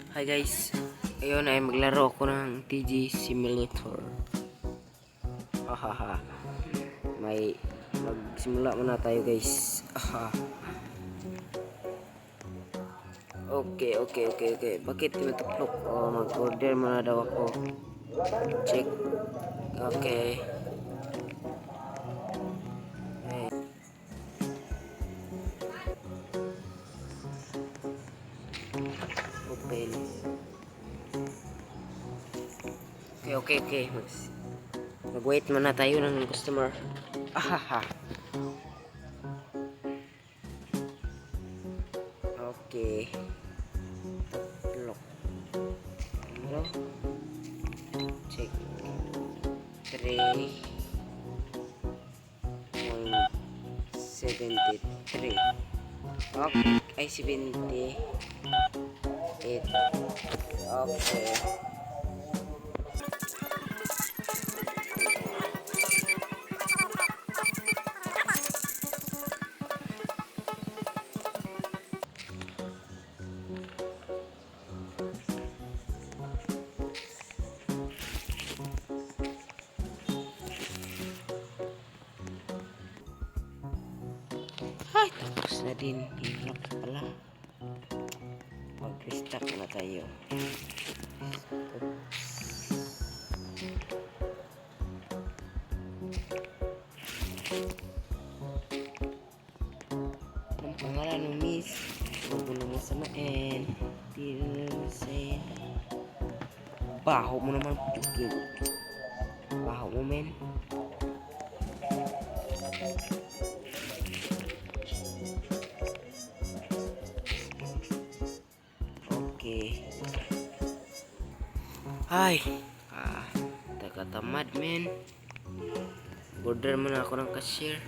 Hi guys, ngayon ay maglaro ako ng TG Simulator. Hahaha. Magsimula muna tayo guys. Okay. Bakit timatuklok? Mag-order muna daw ako. Check. Okay. Open. Okay. Mag-wait muna tayo ng customer. Ahaha. Okay. Lock. Ano? Check. 3.73. Okay. Ay, 78. Okay. Ay, tapos na din. Hirap pala. Mag-restock na tayo. Ang pangalan ng miss. Huwag mo naman samain. Di naman sa'yo. Baho mo naman. Baho mo, men. Okay. Ay. Tagatamad, men. Order muna ako ng cashier.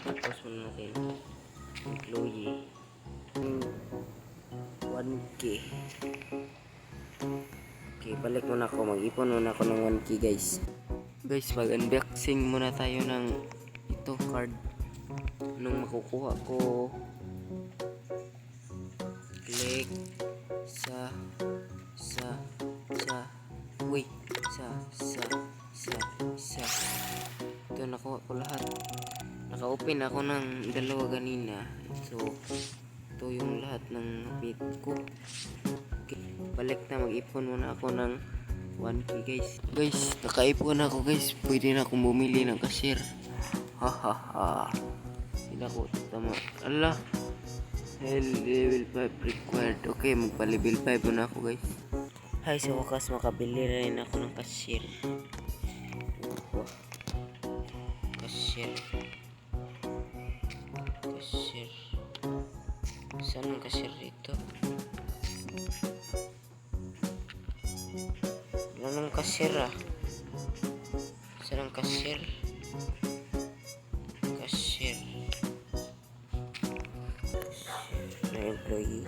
Tapos muna natin. Employee. 1K. Okay, balik muna ako. Mag-ipon muna ako ng 1K, guys. Guys, mag-unboxing muna tayo ng ito card. Nung makukuha ko, click sa ito, nakuha ko lahat. Naka-open ako ng dalawa kanina. So, ito yung lahat ng bit ko. Okay, balik na. Mag-ipon muna ako ng 1K, guys. Guys, naka-ipon ako, guys. Pwede na akong bumili ng cashier. Hahaha. Hindi na ako tama. Ala. Level 5 required. Okay, magpa-level 5 muna ako, guys. Hay, sa wakas makabili rin ako ng cashier. Cashier. Saan ang cashier dito? Wala nang cashier ah. Saan ang cashier? Na employee.